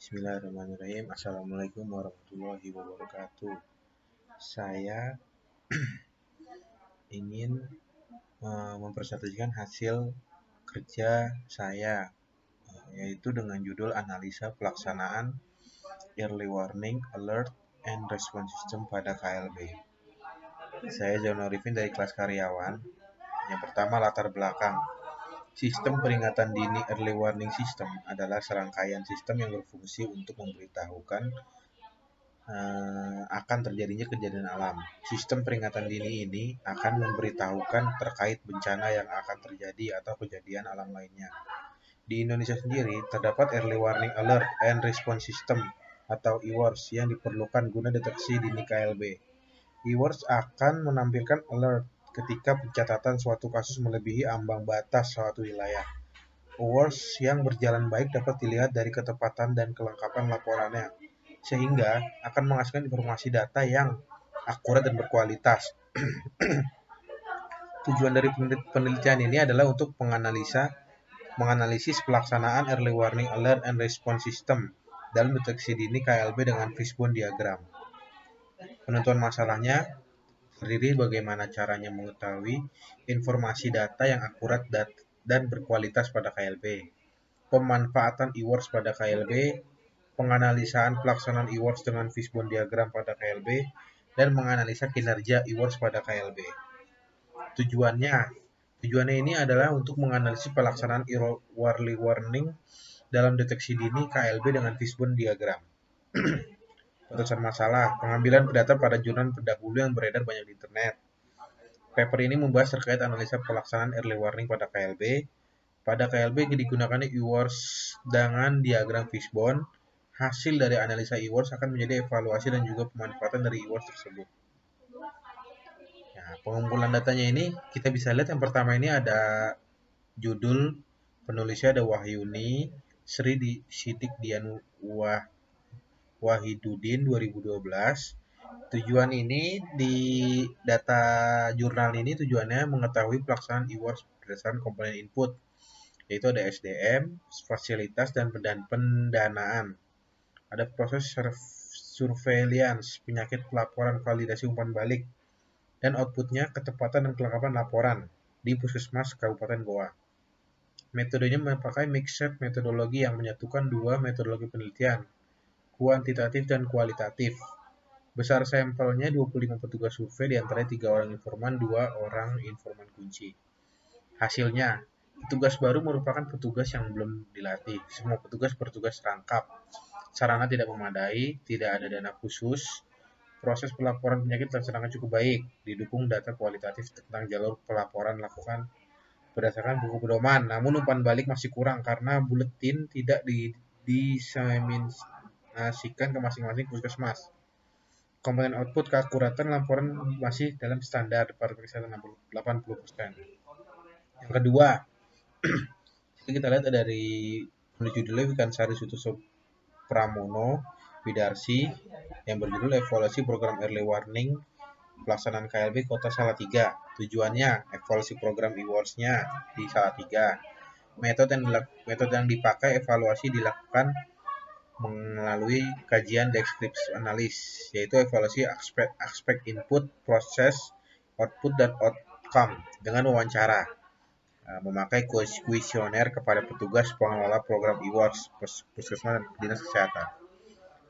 Bismillahirrahmanirrahim. Assalamualaikum warahmatullahi wabarakatuh. Saya ingin mempresentasikan hasil kerja saya, yaitu dengan judul analisa pelaksanaan Early Warning, Alert, and Response System pada KLB. Saya John Arifin dari kelas karyawan. Yang pertama, latar belakang. Sistem peringatan dini Early Warning System adalah serangkaian sistem yang berfungsi untuk memberitahukan akan terjadinya kejadian alam. Sistem peringatan dini ini akan memberitahukan terkait bencana yang akan terjadi atau kejadian alam lainnya. Di Indonesia sendiri, terdapat Early Warning Alert and Response System atau EWARS yang diperlukan guna deteksi dini KLB. EWARS akan menampilkan alert ketika pencatatan suatu kasus melebihi ambang batas suatu wilayah. EWARS yang berjalan baik dapat dilihat dari ketepatan dan kelengkapan laporannya, sehingga akan menghasilkan informasi data yang akurat dan berkualitas. Tujuan dari penelitian ini adalah untuk menganalisis pelaksanaan Early Warning Alert and Response System dalam deteksi dini KLB dengan fishbone diagram. Penentuan masalahnya terdiri bagaimana caranya mengetahui informasi data yang akurat dan berkualitas pada KLB, pemanfaatan EWARS pada KLB, penganalisaan pelaksanaan EWARS dengan fishbone diagram pada KLB, dan menganalisa kinerja EWARS pada KLB. Tujuannya ini adalah untuk menganalisis pelaksanaan early warning dalam deteksi dini KLB dengan fishbone diagram. Perusahaan masalah, pengambilan data pada jurnal pendahulu yang beredar banyak di internet. Paper ini membahas terkait analisa pelaksanaan early warning pada KLB. Pada KLB digunakan EWARS dengan diagram fishbone. Hasil dari analisa EWARS akan menjadi evaluasi dan juga pemanfaatan dari EWARS tersebut. Nah, pengumpulan datanya ini kita bisa lihat yang pertama ini ada judul penulisnya ada Wahyuni Sri Sidik Dian Wahidudin 2012. Tujuan ini di data jurnal ini tujuannya mengetahui pelaksanaan EWARS berdasarkan komponen input, yaitu ada SDM, fasilitas, dan pendanaan. Ada proses surveillance, penyakit pelaporan, validasi umpan balik, dan outputnya ketepatan dan kelengkapan laporan di Puskesmas Kabupaten Goa. Metodenya memakai mixed metodologi yang menyatukan dua metodologi penelitian, kuantitatif dan kualitatif. Besar sampelnya 25 petugas survei, diantaranya 3 orang informan, 2 orang informan kunci. Hasilnya, petugas baru merupakan petugas yang belum dilatih. Semua petugas bertugas rangkap. Sarana tidak memadai, tidak ada dana khusus. Proses pelaporan penyakit terlaksana cukup baik, didukung data kualitatif tentang jalur pelaporan lakukan berdasarkan buku pedoman. Namun umpan balik masih kurang karena buletin tidak diseminasikan ke masing-masing puskesmas. Komponen output keakuratan laporan masih dalam standar pada persen 80%. Yang kedua, kita lihat dari judulnya Wikansari Sutoso Pramono Widarsi yang berjudul Evaluasi Program Early Warning Pelaksanaan KLB Kota Salatiga. Tujuannya evaluasi program EWARS-nya di Salatiga. Metode yang dipakai evaluasi dilakukan melalui kajian deskripsi analis, yaitu evaluasi aspek input, proses, output, dan outcome dengan wawancara, memakai kuesioner kepada petugas pengelola program EWARS, puskesmas, dan dinas kesehatan.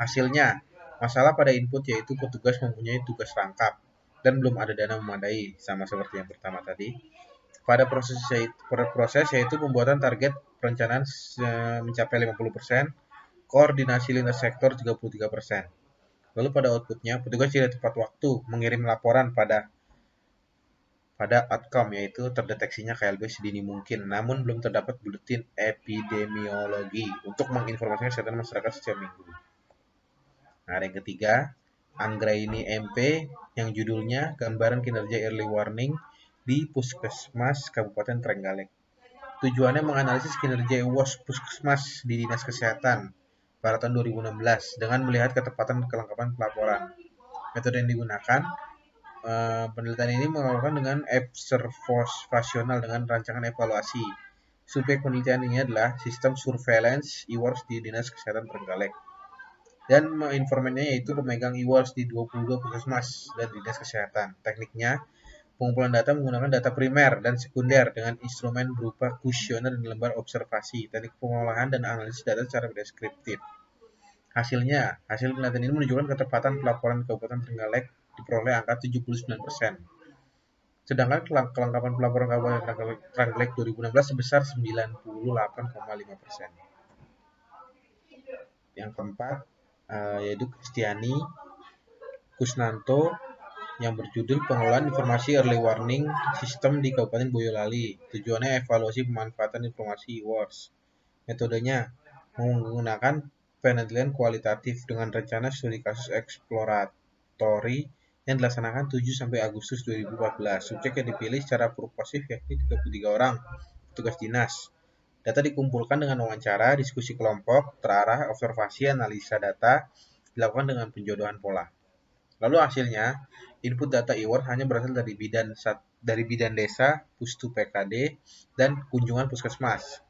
Hasilnya, masalah pada input yaitu petugas mempunyai tugas rangkap dan belum ada dana memadai, sama seperti yang pertama tadi. Pada proses yaitu pembuatan target perencanaan mencapai 50%, koordinasi lintas sektor 33%. Lalu pada outputnya, petugas tidak tepat waktu mengirim laporan pada outcome, yaitu terdeteksinya KLB sedini mungkin, namun belum terdapat buletin epidemiologi untuk menginformasikan kesehatan masyarakat setiap minggu. Nah, yang ketiga, Anggraini MP yang judulnya Gambaran Kinerja Early Warning di Puskesmas Kabupaten Trenggalek. Tujuannya menganalisis kinerja EWARS Puskesmas di Dinas Kesehatan pada tahun 2016 dengan melihat ketepatan dan kelengkapan pelaporan. Metode yang digunakan, penelitian ini melakukan dengan observasional dengan rancangan evaluasi. Subjek penelitian ini adalah sistem surveillance e-wars di Dinas Kesehatan Trenggalek. Dan informannya yaitu pemegang e-wars di 22 puskesmas dan Dinas Kesehatan. Tekniknya, pengumpulan data menggunakan data primer dan sekunder dengan instrumen berupa kuesioner dan lembar observasi. Teknik pengolahan dan analisis data secara deskriptif. Hasil penelitian ini menunjukkan ketepatan pelaporan Kabupaten Trenggalek diperoleh angka 79%. Sedangkan kelengkapan pelaporan Kabupaten Trenggalek 2016 sebesar 98,5%. Yang keempat, yaitu Kristiani Kusnanto yang berjudul Pengelolaan Informasi Early Warning System di Kabupaten Boyolali. Tujuannya evaluasi pemanfaatan informasi e-wars. Metodenya menggunakan penelitian kualitatif dengan rencana studi kasus eksploratori yang dilaksanakan 7 sampai Agustus 2014. Subjek yang dipilih secara proportif yakni 33 orang petugas dinas. Data dikumpulkan dengan wawancara, diskusi kelompok, terarah, observasi, analisa data, dilakukan dengan penjodohan pola. Lalu hasilnya, input data e-wars hanya berasal dari bidan desa, pustu PKD, dan kunjungan puskesmas.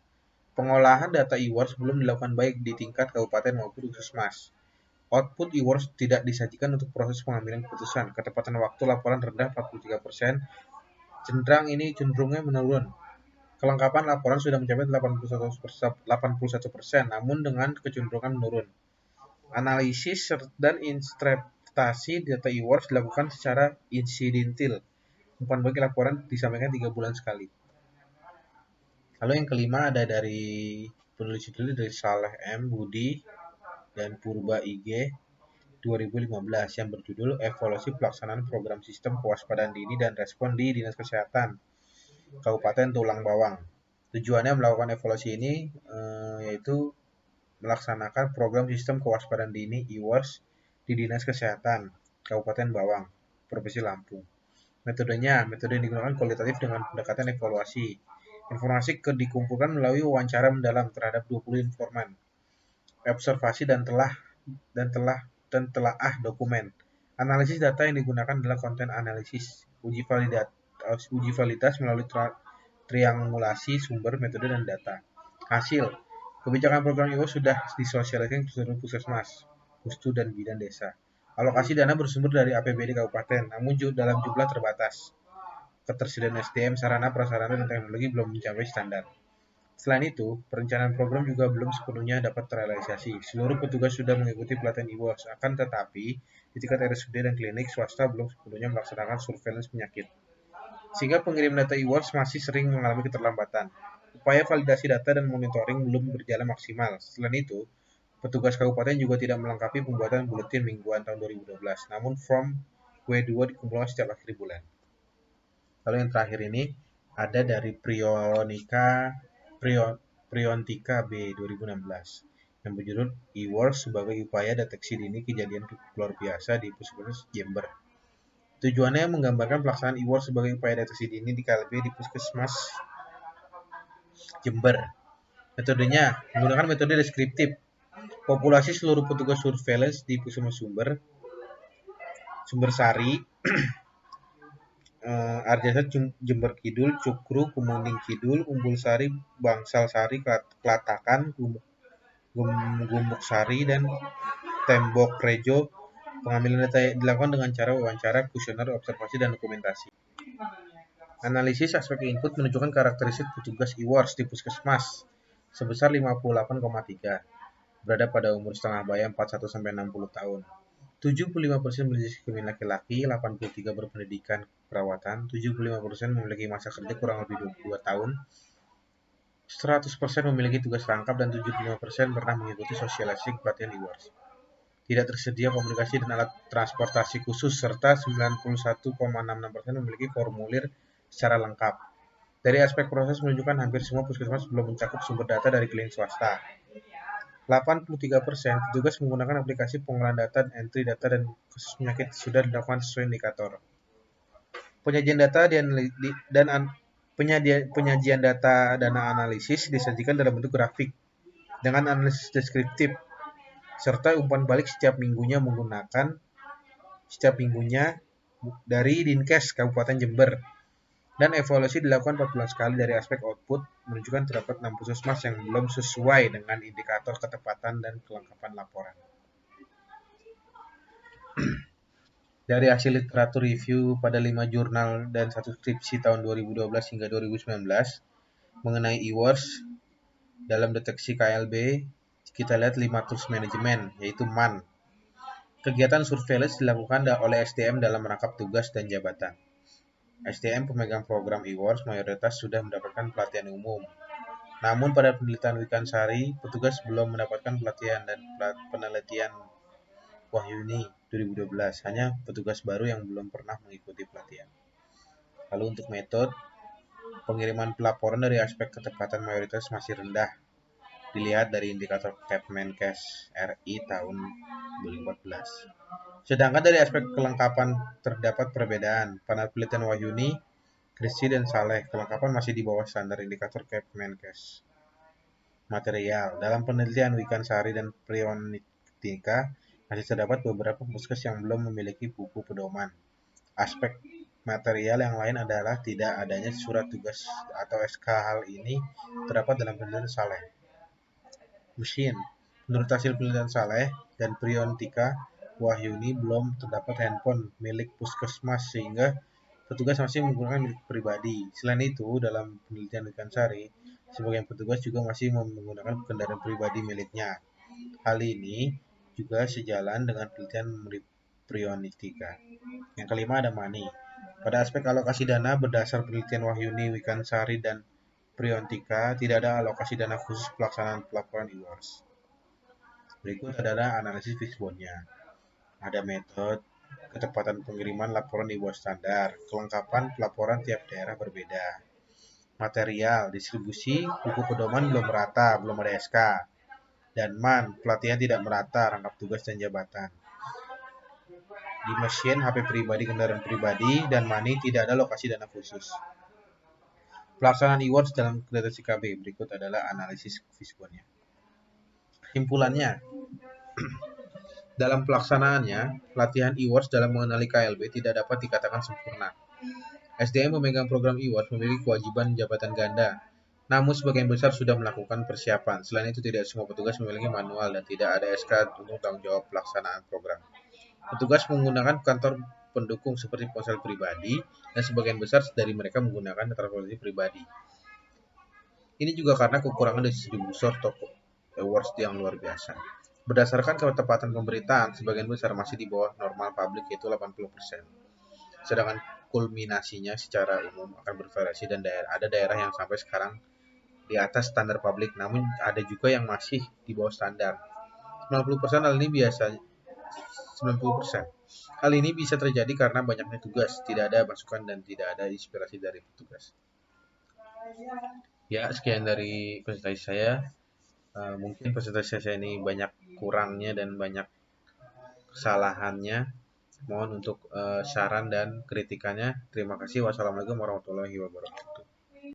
Pengolahan data e-wars belum dilakukan baik di tingkat kabupaten maupun puskesmas. Output e-wars tidak disajikan untuk proses pengambilan keputusan. Ketepatan waktu laporan rendah 43%, cenderungnya menurun. Kelengkapan laporan sudah mencapai 81%, namun dengan kecenderungan menurun. Analisis dan interpretasi data e-wars dilakukan secara insidentil. Umpan bagi laporan disampaikan 3 bulan sekali. Lalu yang kelima ada dari penulis itu dari Saleh M. Budi dan Purba IG 2015 yang berjudul Evaluasi Pelaksanaan Program Sistem Kewaspadaan Dini dan Respon di Dinas Kesehatan Kabupaten Tulang Bawang. Tujuannya melakukan evaluasi ini yaitu melaksanakan program sistem kewaspadaan dini e-wars di Dinas Kesehatan Kabupaten Bawang, Provinsi Lampung. Metode yang digunakan kualitatif dengan pendekatan evaluasi. Informasi dikumpulkan melalui wawancara mendalam terhadap 20 informan, observasi dan telaah dokumen. Analisis data yang digunakan adalah konten analisis, uji validitas melalui triangulasi sumber, metode, dan data. Hasil, kebijakan program e-wars sudah disosialisasikan ke seluruh puskesmas, pustu, dan bidan desa. Alokasi dana bersumber dari APBD kabupaten, namun dalam jumlah terbatas. Ketersediaan SDM, sarana, prasarana, dan teknologi belum mencapai standar. Selain itu, perencanaan program juga belum sepenuhnya dapat terrealisasi. Seluruh petugas sudah mengikuti pelatihan e-wars, akan tetapi di tingkat RSUD dan klinik swasta belum sepenuhnya melaksanakan surveillance penyakit. Sehingga pengirim data e-wars masih sering mengalami keterlambatan. Upaya validasi data dan monitoring belum berjalan maksimal. Selain itu, petugas kabupaten juga tidak melengkapi pembuatan buletin mingguan tahun 2012, namun form W2 dikumpulkan setiap akhir bulan. Lalu yang terakhir ini ada dari Priontika B 2016 yang berjudul e-wars sebagai upaya deteksi dini kejadian luar biasa di Puskesmas Jember. Tujuannya menggambarkan pelaksanaan e-wars sebagai upaya deteksi dini di KLB di Puskesmas Jember. Metodenya menggunakan metode deskriptif. Populasi seluruh petugas surveillance di Puskesmas Sumber Sari, Arjasa Jember Kidul, Cukru, Kemuning Kidul, Umbul Sari, Bangsal Sari, Kelatakan, Gumuk Sari, dan Tembok Rejo. Pengambilan data dilakukan dengan cara wawancara, kuesioner, observasi, dan dokumentasi. Analisis aspek input menunjukkan karakteristik petugas e-wars di puskesmas sebesar 58,3, berada pada umur setengah baya 41-60 tahun. 75% memiliki kelamin laki-laki, 83 berpendidikan perawatan, 75% memiliki masa kerja kurang lebih 22 tahun, 100% memiliki tugas rangkap, dan 75% pernah mengikuti sosialisasi pelatihan e-wars. Tidak tersedia komunikasi dan alat transportasi khusus, serta 91,66% memiliki formulir secara lengkap. Dari aspek proses menunjukkan hampir semua puskesmas belum mencakup sumber data dari klinik swasta. 83% petugas menggunakan aplikasi pengolahan data, entry data, dan kasus penyakit sudah dilakukan sesuai indikator. Penyajian data dana analisis disajikan dalam bentuk grafik dengan analisis deskriptif serta umpan balik setiap minggunya dari Dinkes Kabupaten Jember. Dan evaluasi dilakukan 4 bulan sekali. Dari aspek output, menunjukkan terdapat 6 puskesmas yang belum sesuai dengan indikator ketepatan dan kelengkapan laporan. Dari hasil literatur review pada 5 jurnal dan 1 skripsi tahun 2012 hingga 2019 mengenai e-wars dalam deteksi KLB, kita lihat 5 tools manajemen, yaitu MAN. Kegiatan surveillance dilakukan oleh SDM dalam merangkap tugas dan jabatan. SDM pemegang program e-wars mayoritas sudah mendapatkan pelatihan umum. Namun pada penelitian Wikansari, petugas belum mendapatkan pelatihan dan penelitian Wahyuni 2012, hanya petugas baru yang belum pernah mengikuti pelatihan. Lalu untuk metode, pengiriman pelaporan dari aspek ketepatan mayoritas masih rendah, dilihat dari indikator Kemenkes RI tahun 2014. Sedangkan dari aspek kelengkapan terdapat perbedaan. Pada penelitian Wahyuni, Kristi dan Saleh, kelengkapan masih di bawah standar indikator Kemenkes. Material, dalam penelitian Wikansari dan Prionika, masih terdapat beberapa puskes yang belum memiliki buku pedoman. Aspek material yang lain adalah tidak adanya surat tugas atau SK. Hal ini terdapat dalam penelitian Saleh. Mesin, menurut hasil penelitian Saleh dan Priontika, Wahyuni belum terdapat handphone milik puskesmas sehingga petugas masih menggunakan milik pribadi. Selain itu, dalam penelitian Wikansari, sebagian petugas juga masih menggunakan kendaraan pribadi miliknya. Hal ini juga sejalan dengan penelitian Prionika. Yang kelima ada money. Pada aspek alokasi dana, berdasar penelitian Wahyuni, Wikansari, dan Priontika, tidak ada alokasi dana khusus pelaksanaan pelaporan e-wars. Berikut adalah analisis fishbone-nya. Ada metode, ketepatan pengiriman laporan di bawah standar, kelengkapan pelaporan tiap daerah berbeda. Material, distribusi, buku pedoman belum merata, belum ada SK. Dan MAN, pelatihan tidak merata, rangkap tugas dan jabatan. Di mesin, HP pribadi, kendaraan pribadi, dan money tidak ada lokasi dana khusus. Pelaksanaan e-wars dalam deteksi KB. Berikut adalah analisis fishbone-nya. Kesimpulannya, dalam pelaksanaannya, pelatihan e-wars dalam mengenali KLB tidak dapat dikatakan sempurna. SDM pemegang program e-wars memiliki kewajiban jabatan ganda, namun sebagian besar sudah melakukan persiapan. Selain itu, tidak semua petugas memiliki manual dan tidak ada SK untuk tanggung jawab pelaksanaan program. Petugas menggunakan kantor pendukung seperti ponsel pribadi, dan sebagian besar dari mereka menggunakan transportasi pribadi. Ini juga karena kekurangan distributor toko e-wars yang luar biasa. Berdasarkan ketepatan pemberitaan, sebagian besar masih di bawah normal publik, yaitu 80%. Sedangkan kulminasinya secara umum akan bervariasi dan ada daerah yang sampai sekarang di atas standar publik, namun ada juga yang masih di bawah standar. 90% hal ini biasa 90%. Hal ini bisa terjadi karena banyaknya tugas, tidak ada masukan dan tidak ada inspirasi dari petugas. Ya, sekian dari presentasi saya. Mungkin presentasi saya ini banyak kurangnya dan banyak kesalahannya. Mohon untuk saran dan kritikannya. Terima kasih. Wassalamualaikum warahmatullahi wabarakatuh.